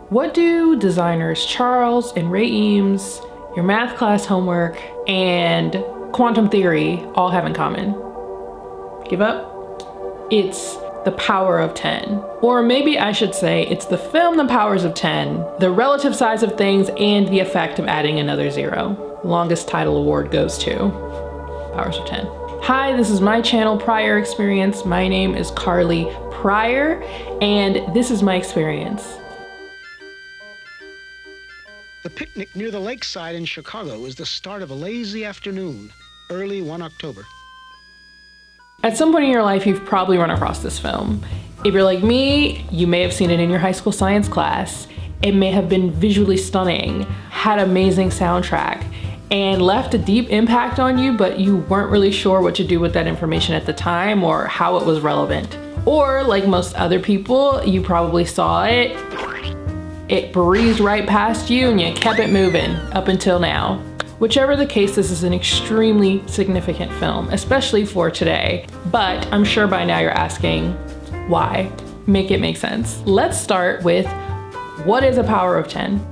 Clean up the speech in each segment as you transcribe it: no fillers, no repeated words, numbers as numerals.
What do designers Charles and Ray Eames, your math class homework, and quantum theory all have in common? Give up? It's the power of 10. Or maybe I should say it's the film The Powers of 10, the relative size of things, and the effect of adding another zero. Longest title award goes to Powers of 10. Hi, this is my channel, Prior Experience. My name is Carly Prior, and this is my experience. The picnic near the lakeside in Chicago was the start of a lazy afternoon, early one October. At some point in your life, you've probably run across this film. If you're like me, you may have seen it in your high school science class. It may have been visually stunning, had amazing soundtrack, and left a deep impact on you, but you weren't really sure what to do with that information at the time or how it was relevant. Or like most other people, you probably saw it, it breezed right past you, and you kept it moving up until now. Whichever the case, this is an extremely significant film, especially for today. But I'm sure by now you're asking, why? Make it make sense. Let's start with, what is a power of 10?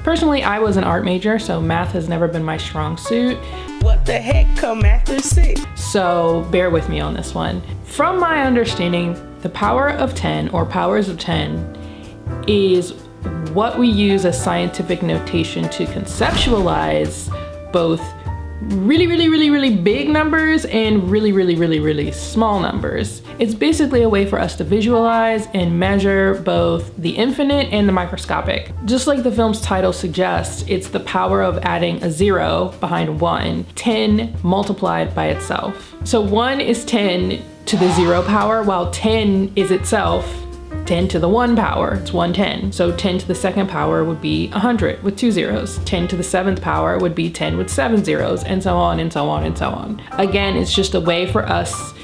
Personally, I was an art major, so math has never been my strong suit. What the heck come after 6? So bear with me on this one. From my understanding, the power of 10 or powers of 10 is what we use as scientific notation to conceptualize both really big numbers and really small numbers. It's basically a way for us to visualize and measure both the infinite and the microscopic. Just like the film's title suggests, it's the power of adding a zero behind 1, 10 multiplied by itself. So 1 is 10 to the 0 power, while 10 is itself 10 to the 1 power, it's 110. So 10 to the 2nd power would be 100 with 2 zeros. 10 to the 7th power would be 10 with 7 zeros, and so on and so on and so on. Again, it's just a way for us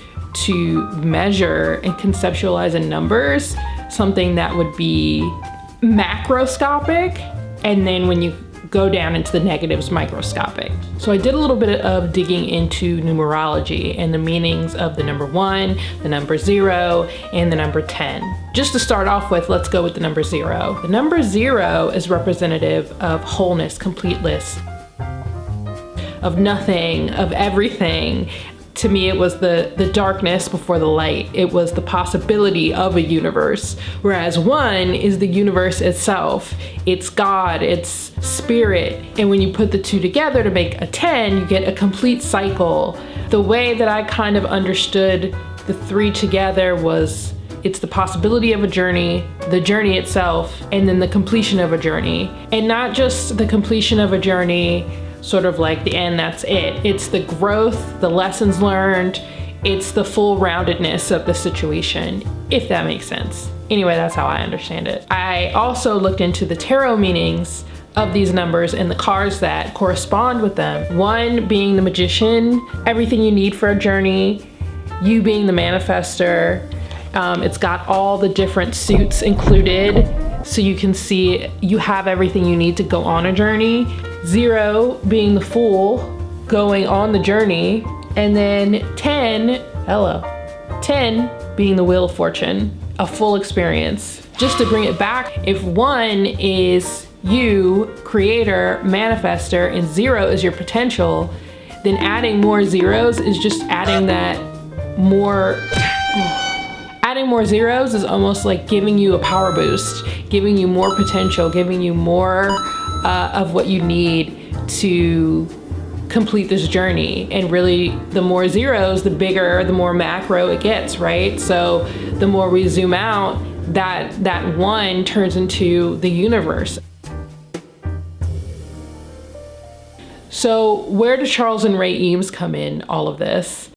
to measure and conceptualize in numbers something that would be macroscopic, and then when you go down into the negatives, microscopic. So I did a little bit of digging into numerology and the meanings of the number 1, the number 0, and the number 10. Just to start off with, let's go with the number 0. The number 0 is representative of wholeness, completeness, of nothing, of everything. To me, it was the darkness before the light. It was the possibility of a universe. Whereas 1 is the universe itself. It's God, it's spirit. And when you put the two together to make a 10, you get a complete cycle. The way that I kind of understood the 3 together was, it's the possibility of a journey, the journey itself, and then the completion of a journey. And not just the completion of a journey, sort of like the end, that's it. It's the growth, the lessons learned, it's the full roundedness of the situation, if that makes sense. Anyway, that's how I understand it. I also looked into the tarot meanings of these numbers and the cards that correspond with them. 1 being the magician, everything you need for a journey, you being the manifester. It's got all the different suits included, so you can see you have everything you need to go on a journey. 0 being the fool, going on the journey. And then 10 being the wheel of fortune, a full experience. Just to bring it back, if 1 is you, creator, manifester, and 0 is your potential, then adding more zeros is just adding that more. Adding more zeros is almost like giving you a power boost, giving you more potential, giving you more of what you need to complete this journey. And really, the more zeros, the bigger, the more macro it gets, right? So the more we zoom out, that 1 turns into the universe. So where do Charles and Ray Eames come in all of this?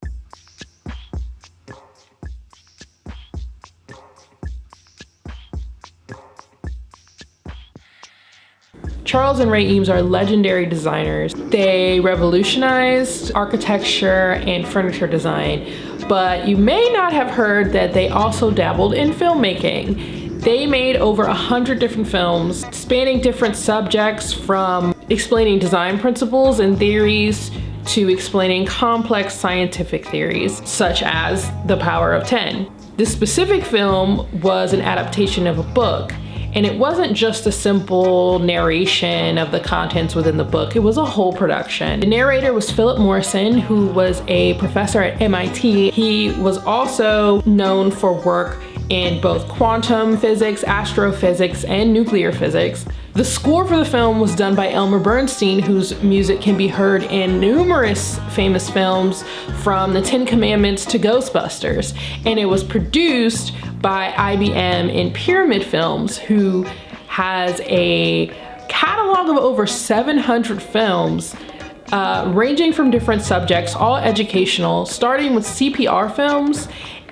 Charles and Ray Eames are legendary designers. They revolutionized architecture and furniture design, but you may not have heard that they also dabbled in filmmaking. They made over 100 different films spanning different subjects, from explaining design principles and theories to explaining complex scientific theories, such as the power of 10. This specific film was an adaptation of a book, and it wasn't just a simple narration of the contents within the book, it was a whole production. The narrator was Philip Morrison, who was a professor at MIT. He was also known for work in both quantum physics, astrophysics, and nuclear physics. The score for the film was done by Elmer Bernstein, whose music can be heard in numerous famous films from The Ten Commandments to Ghostbusters. And it was produced by IBM in Pyramid Films, who has a catalog of over 700 films ranging from different subjects, all educational, starting with CPR films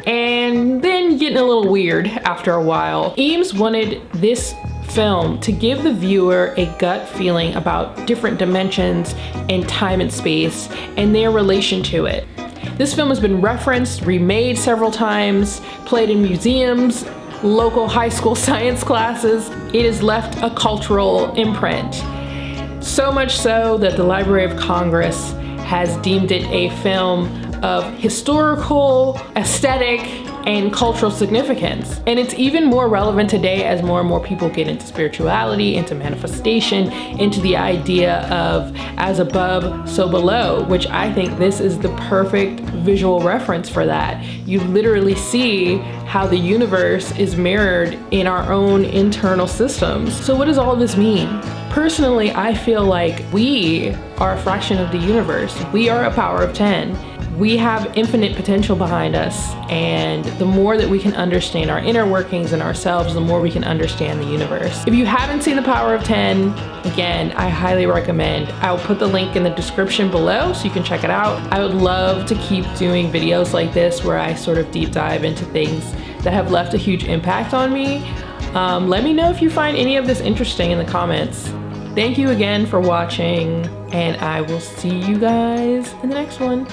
and then getting a little weird after a while. Eames wanted this film to give the viewer a gut feeling about different dimensions in time and space and their relation to it. This film has been referenced, remade several times, played in museums, local high school science classes. It has left a cultural imprint. So much so that the Library of Congress has deemed it a film of historical, aesthetic, and cultural significance. And it's even more relevant today as more and more people get into spirituality, into manifestation, into the idea of as above, so below, which I think this is the perfect visual reference for that. You literally see how the universe is mirrored in our own internal systems. So what does all this mean? Personally, I feel like we are a fraction of the universe. We are a power of 10. We have infinite potential behind us, and the more that we can understand our inner workings and ourselves, the more we can understand the universe. If you haven't seen The Power of 10, again, I highly recommend. I will put the link in the description below so you can check it out. I would love to keep doing videos like this where I sort of deep dive into things that have left a huge impact on me. Let me know if you find any of this interesting in the comments. Thank you again for watching, and I will see you guys in the next one.